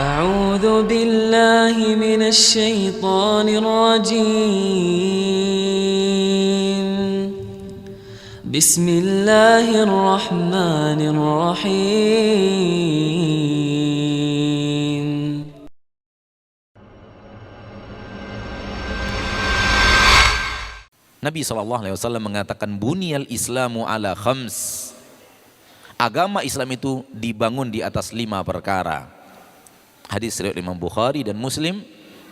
أعوذ بالله من الشيطان الرجيم بسم الله الرحمن الرحيم Nabi SAW mengatakan buniyal islamu ala khams. Agama Islam itu dibangun di atas 5 perkara. Hadis riwayat Imam Bukhari dan Muslim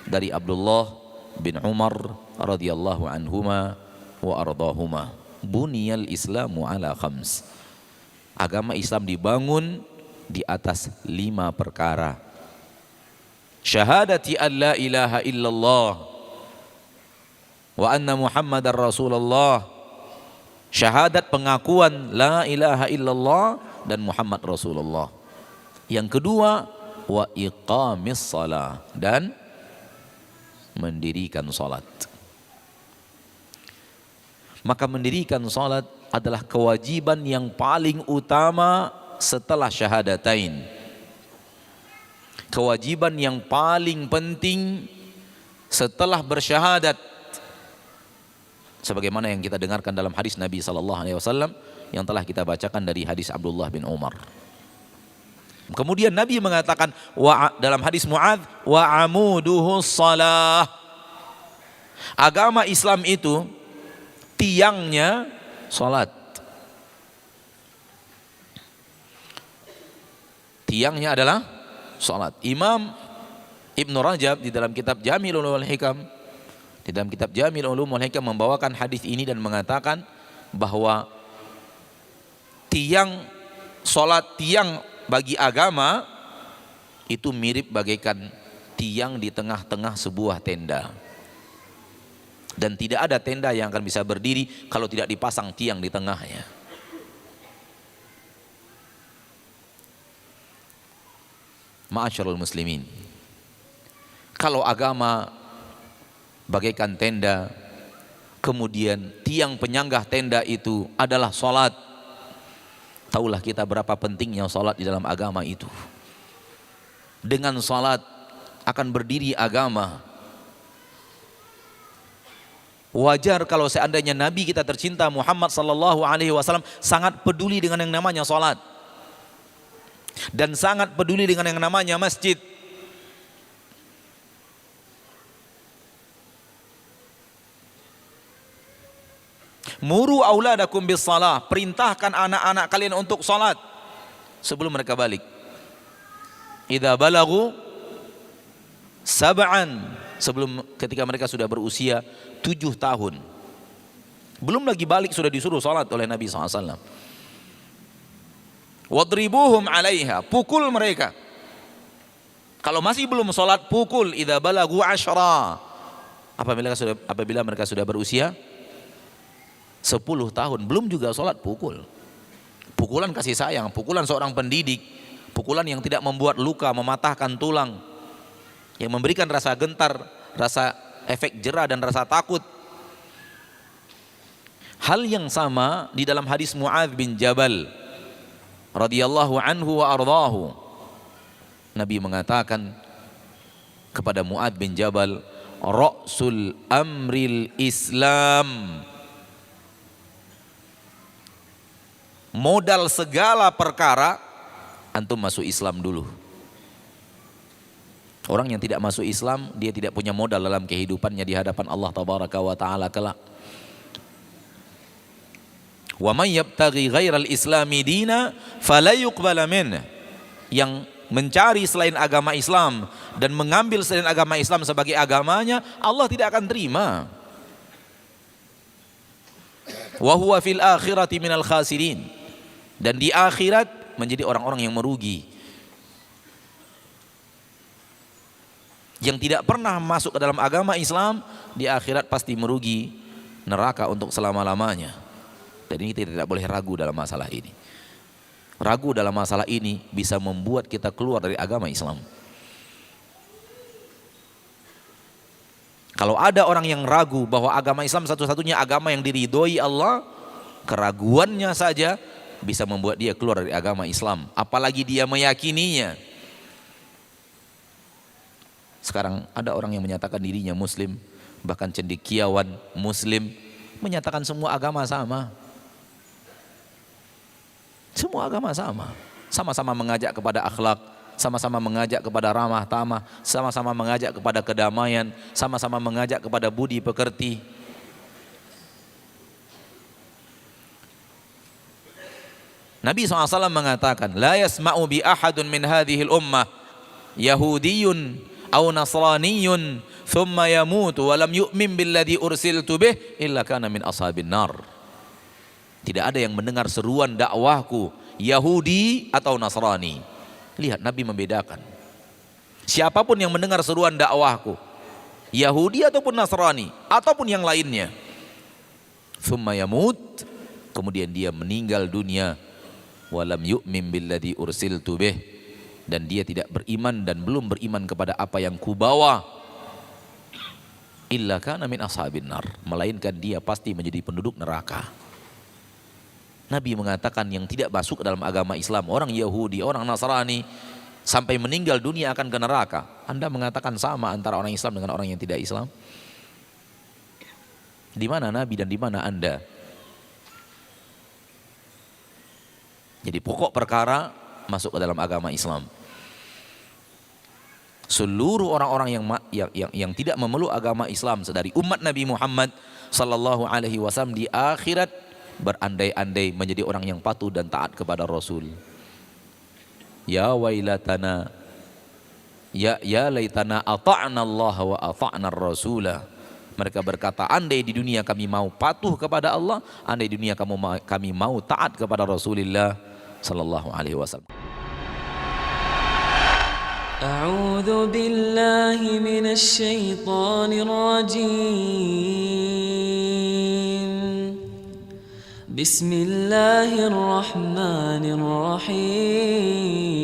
dari Abdullah bin Umar radhiyallahu anhuma wa ardahuma. Buniyal islamu ala khams. Agama Islam dibangun di atas 5 perkara. Syahadati an la ilaha illallah wa anna Muhammadar Rasulullah. Syahadat pengakuan la ilaha illallah dan Muhammad Rasulullah. Yang kedua, wa iqamis shalah, dan mendirikan salat. Maka mendirikan salat adalah kewajiban yang paling utama setelah syahadatain. Kewajiban yang paling penting setelah bersyahadat. Sebagaimana yang kita dengarkan dalam hadis Nabi SAW yang telah kita bacakan dari hadis Abdullah bin Umar. Kemudian Nabi mengatakan dalam hadis Mu'adz, wa amuduhus salah. Agama Islam itu tiangnya salat. Tiangnya adalah salat. Imam Ibn Rajab di dalam kitab Jami'ul Ulum wal Hikam, di dalam kitab Jami'ul Ulum wal Hikam membawakan hadis ini dan mengatakan bahwa tiang salat, tiang bagi agama itu mirip bagaikan tiang di tengah-tengah sebuah tenda. Dan tidak ada tenda yang akan bisa berdiri kalau tidak dipasang tiang di tengahnya. Ma'asyiral muslimin, kalau agama bagaikan tenda, kemudian tiang penyanggah tenda itu adalah salat, taulah kita berapa pentingnya salat di dalam agama itu. Dengan salat akan berdiri agama. Wajar kalau seandainya Nabi kita tercinta Muhammad SAW sangat peduli dengan yang namanya salat dan sangat peduli dengan yang namanya masjid. Muru auladakum bis salah, perintahkan anak-anak kalian untuk salat sebelum mereka balik. Idza balagu sab'an, sebelum ketika mereka sudah berusia 7 tahun. Belum lagi balik sudah disuruh salat oleh Nabi SAW. Wadribuhum 'alaiha, pukul mereka. Kalau masih belum salat, pukul. Idza balagu 10, apabila mereka sudah berusia 10 tahun, belum juga sholat, pukul. Pukulan kasih sayang, pukulan seorang pendidik, pukulan yang tidak membuat luka, mematahkan tulang, yang memberikan rasa gentar, rasa efek jera dan rasa takut. Hal yang sama di dalam hadis Mu'adz bin Jabal radhiyallahu anhu wa ardahu. Nabi mengatakan kepada Mu'adz bin Jabal, ra'sul amril Islam, modal segala perkara antum masuk Islam dulu. Orang yang tidak masuk Islam, dia tidak punya modal dalam kehidupannya di hadapan Allah tabaraka wa taala kelak. Wa may yabtaghi ghairal islami dina fala yuqbala min. Yang mencari selain agama Islam dan mengambil selain agama Islam sebagai agamanya, Allah tidak akan terima. Wa huwa fil akhirati minal khasirin. Dan di akhirat menjadi orang-orang yang merugi. Yang tidak pernah masuk ke dalam agama Islam, di akhirat pasti merugi neraka untuk selama-lamanya. Dan ini tidak boleh ragu dalam masalah ini. Ragu dalam masalah ini bisa membuat kita keluar dari agama Islam. Kalau ada orang yang ragu bahwa agama Islam satu-satunya agama yang diridhoi Allah, keraguannya saja bisa membuat dia keluar dari agama Islam, apalagi dia meyakininya. Sekarang ada orang yang menyatakan dirinya muslim, bahkan cendekiawan muslim, menyatakan semua agama sama. Semua agama sama. Sama-sama mengajak kepada akhlak, sama-sama mengajak kepada ramah tamah, sama-sama mengajak kepada kedamaian, sama-sama mengajak kepada budi pekerti. Nabi SAW mengatakan, la yasma'u bi ahadun min hadhil ummah Yahudiyun aw Nasraniyun thumma yamutu wa lam yu'min billadhi ursiltu bih illa kana min ashabin nar. Tidak ada yang mendengar seruan dakwahku Yahudi atau Nasrani. Lihat, Nabi membedakan. Siapapun yang mendengar seruan dakwahku Yahudi ataupun Nasrani ataupun yang lainnya, thumma yamut, kemudian dia meninggal dunia, walam yu'min billadhi ursiltu bih, dan dia tidak beriman dan belum beriman kepada apa yang kubawa, illa kana min ashabin nar, melainkan dia pasti menjadi penduduk neraka. Nabi mengatakan yang tidak masuk ke dalam agama Islam, orang Yahudi, orang Nasrani, sampai meninggal dunia akan ke neraka. Anda mengatakan sama antara orang Islam dengan orang yang tidak Islam? Di mana Nabi dan di mana Anda? Jadi pokok perkara masuk ke dalam agama Islam. Seluruh orang-orang yang tidak memeluk agama Islam dari umat Nabi Muhammad sallallahu alaihi wasallam di akhirat berandai-andai menjadi orang yang patuh dan taat kepada Rasul. Ya wailatana, ya laitana ata'na Allah wa ata'na Rasulah. Mereka berkata, andai di dunia kami mau patuh kepada Allah, andai di dunia kami mau taat kepada Rasulullah sallallahu alaihi wasallam. A'udzu billahi minasy syaithanir rajim. Bismillahirrahmanirrahim.